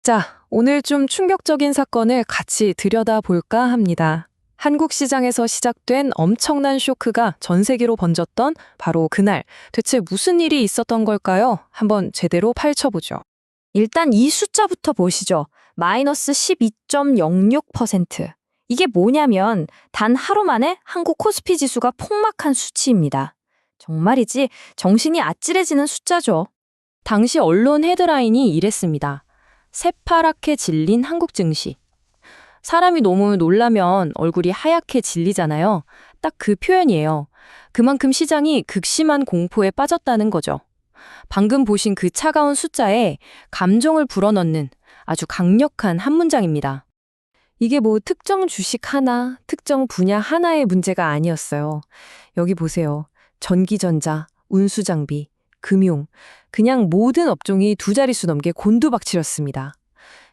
자, 오늘 좀 충격적인 사건을 같이 들여다볼까 합니다. 한국 시장에서 시작된 엄청난 쇼크가 전 세계로 번졌던 바로 그날, 대체 무슨 일이 있었던 걸까요? 한번 제대로 파헤쳐보죠. 일단 이 숫자부터 보시죠. 마이너스 12.06%. 이게 뭐냐면 단 하루 만에 한국 코스피 지수가 폭락한 수치입니다. 정말이지 정신이 아찔해지는 숫자죠. 당시 언론 헤드라인이 이랬습니다. 새파랗게 질린 한국 증시. 사람이 너무 놀라면 얼굴이 하얗게 질리잖아요. 딱 그 표현이에요. 그만큼 시장이 극심한 공포에 빠졌다는 거죠. 방금 보신 그 차가운 숫자에 감정을 불어넣는 아주 강력한 한 문장입니다. 이게 뭐 특정 주식 하나, 특정 분야 하나의 문제가 아니었어요. 여기 보세요. 전기전자, 운수장비, 금융, 그냥 모든 업종이 두 자릿수 넘게 곤두박질했습니다.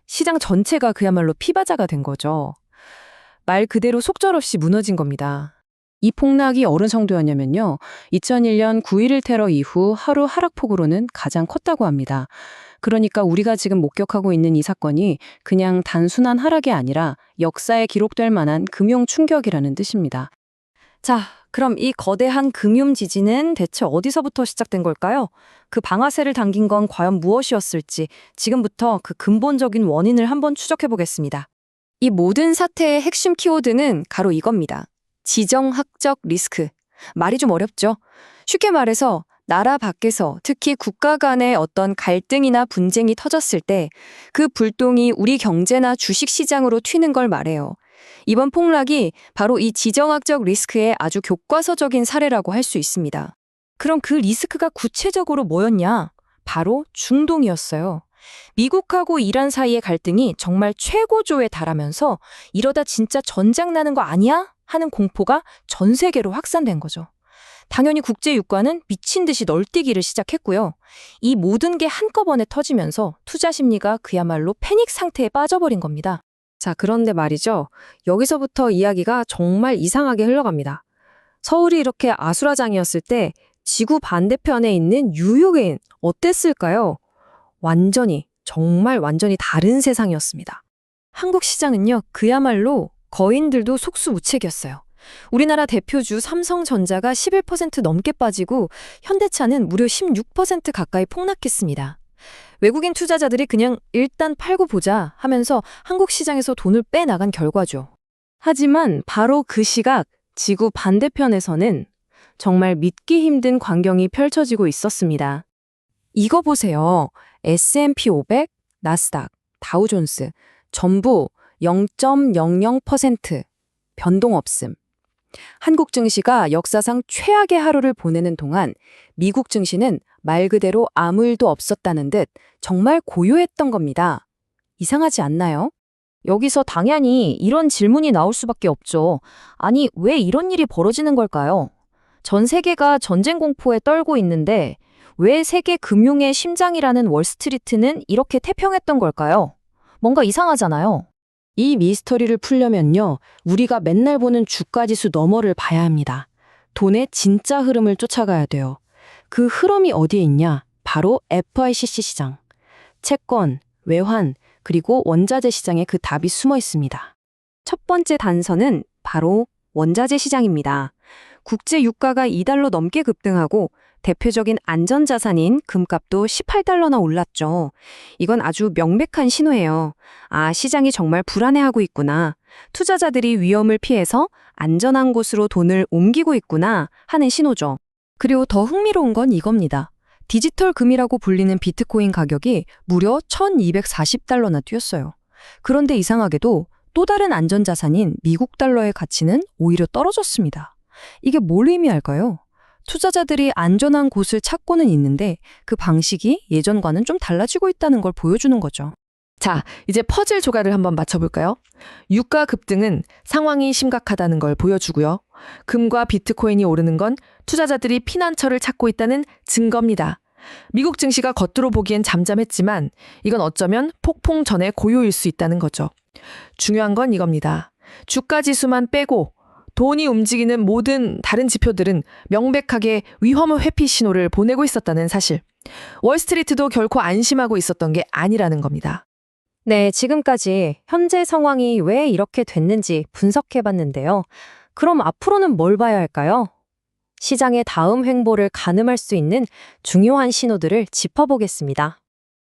시장 전체가 그야말로 피바자가 된 거죠. 말 그대로 속절없이 무너진 겁니다. 이 폭락이 어느 정도였냐면요. 2001년 9.11 테러 이후 하루 하락폭으로는 가장 컸다고 합니다. 그러니까 우리가 지금 목격하고 있는 이 사건이 그냥 단순한 하락이 아니라 역사에 기록될 만한 금융 충격이라는 뜻입니다. 자, 그럼 이 거대한 금융 지진은 대체 어디서부터 시작된 걸까요? 그 방아쇠를 당긴 건 과연 무엇이었을지 지금부터 그 근본적인 원인을 한번 추적해 보겠습니다. 이 모든 사태의 핵심 키워드는 바로 이겁니다. 지정학적 리스크. 말이 좀 어렵죠? 쉽게 말해서 나라 밖에서 특히 국가 간의 어떤 갈등이나 분쟁이 터졌을 때 그 불똥이 우리 경제나 주식시장으로 튀는 걸 말해요. 이번 폭락이 바로 이 지정학적 리스크의 아주 교과서적인 사례라고 할 수 있습니다. 그럼 그 리스크가 구체적으로 뭐였냐? 바로 중동이었어요. 미국하고 이란 사이의 갈등이 정말 최고조에 달하면서 이러다 진짜 전쟁 나는 거 아니야? 하는 공포가 전 세계로 확산된 거죠. 당연히 국제 유가는 미친 듯이 널뛰기를 시작했고요. 이 모든 게 한꺼번에 터지면서 투자 심리가 그야말로 패닉 상태에 빠져버린 겁니다. 자, 그런데 말이죠. 여기서부터 이야기가 정말 이상하게 흘러갑니다. 서울이 이렇게 아수라장이었을 때 지구 반대편에 있는 뉴욕엔 어땠을까요? 정말 완전히 다른 세상이었습니다. 한국 시장은요, 그야말로 거인들도 속수무책이었어요. 우리나라 대표주 삼성전자가 11% 넘게 빠지고 현대차는 무려 16% 가까이 폭락했습니다. 외국인 투자자들이 그냥 일단 팔고 보자 하면서 한국 시장에서 돈을 빼나간 결과죠. 하지만 바로 그 시각 지구 반대편에서는 정말 믿기 힘든 광경이 펼쳐지고 있었습니다. 이거 보세요. S&P 500, 나스닥, 다우존스 전부 0.00% 변동 없음. 한국 증시가 역사상 최악의 하루를 보내는 동안 미국 증시는 말 그대로 아무 일도 없었다는 듯 정말 고요했던 겁니다. 이상하지 않나요? 여기서 당연히 이런 질문이 나올 수밖에 없죠. 아니, 왜 이런 일이 벌어지는 걸까요? 전 세계가 전쟁 공포에 떨고 있는데 왜 세계 금융의 심장이라는 월스트리트는 이렇게 태평했던 걸까요? 뭔가 이상하잖아요. 이 미스터리를 풀려면요, 우리가 맨날 보는 주가지수 너머를 봐야 합니다. 돈의 진짜 흐름을 쫓아가야 돼요. 그 흐름이 어디에 있냐? 바로 FICC 시장. 채권, 외환, 그리고 원자재 시장에 그 답이 숨어 있습니다. 첫 번째 단서는 바로 원자재 시장입니다. 국제 유가가 2달러 넘게 급등하고 대표적인 안전자산인 금값도 18달러나 올랐죠. 이건 아주 명백한 신호예요. 아, 시장이 정말 불안해하고 있구나. 투자자들이 위험을 피해서 안전한 곳으로 돈을 옮기고 있구나 하는 신호죠. 그리고 더 흥미로운 건 이겁니다. 디지털 금이라고 불리는 비트코인 가격이 무려 1240달러나 뛰었어요. 그런데 이상하게도 또 다른 안전자산인 미국 달러의 가치는 오히려 떨어졌습니다. 이게 뭘 의미할까요? 투자자들이 안전한 곳을 찾고는 있는데 그 방식이 예전과는 좀 달라지고 있다는 걸 보여주는 거죠. 자, 이제 퍼즐 조각을 한번 맞춰볼까요? 유가 급등은 상황이 심각하다는 걸 보여주고요. 금과 비트코인이 오르는 건 투자자들이 피난처를 찾고 있다는 증거입니다. 미국 증시가 겉으로 보기엔 잠잠했지만 이건 어쩌면 폭풍 전의 고요일 수 있다는 거죠. 중요한 건 이겁니다. 주가 지수만 빼고 돈이 움직이는 모든 다른 지표들은 명백하게 위험 회피 신호를 보내고 있었다는 사실. 월스트리트도 결코 안심하고 있었던 게 아니라는 겁니다. 네, 지금까지 현재 상황이 왜 이렇게 됐는지 분석해 봤는데요. 그럼 앞으로는 뭘 봐야 할까요? 시장의 다음 횡보를 가늠할 수 있는 중요한 신호들을 짚어보겠습니다.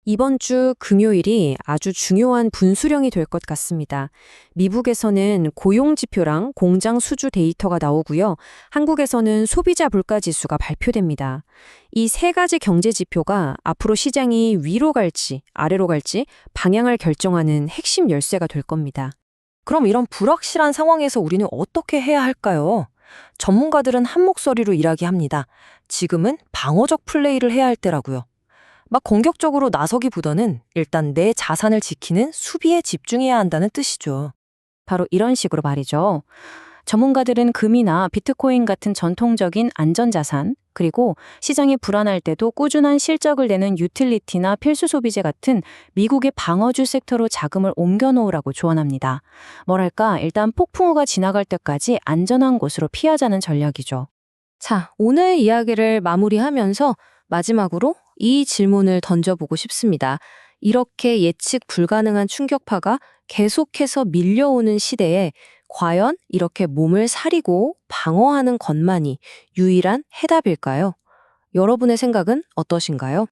이번 주 금요일이 아주 중요한 분수령이 될 것 같습니다. 미국에서는 고용지표랑 공장 수주 데이터가 나오고요. 한국에서는 소비자 물가지수가 발표됩니다. 이 세 가지 경제 지표가 앞으로 시장이 위로 갈지 아래로 갈지 방향을 결정하는 핵심 열쇠가 될 겁니다. 그럼 이런 불확실한 상황에서 우리는 어떻게 해야 할까요? 전문가들은 한 목소리로 이야기합니다. 지금은 방어적 플레이를 해야 할 때라고요. 막 공격적으로 나서기보다는 일단 내 자산을 지키는 수비에 집중해야 한다는 뜻이죠. 바로 이런 식으로 말이죠. 전문가들은 금이나 비트코인 같은 전통적인 안전자산, 그리고 시장이 불안할 때도 꾸준한 실적을 내는 유틸리티나 필수 소비재 같은 미국의 방어주 섹터로 자금을 옮겨놓으라고 조언합니다. 뭐랄까, 일단 폭풍우가 지나갈 때까지 안전한 곳으로 피하자는 전략이죠. 자, 오늘 이야기를 마무리하면서 마지막으로 이 질문을 던져보고 싶습니다. 이렇게 예측 불가능한 충격파가 계속해서 밀려오는 시대에 과연 이렇게 몸을 사리고 방어하는 것만이 유일한 해답일까요? 여러분의 생각은 어떠신가요?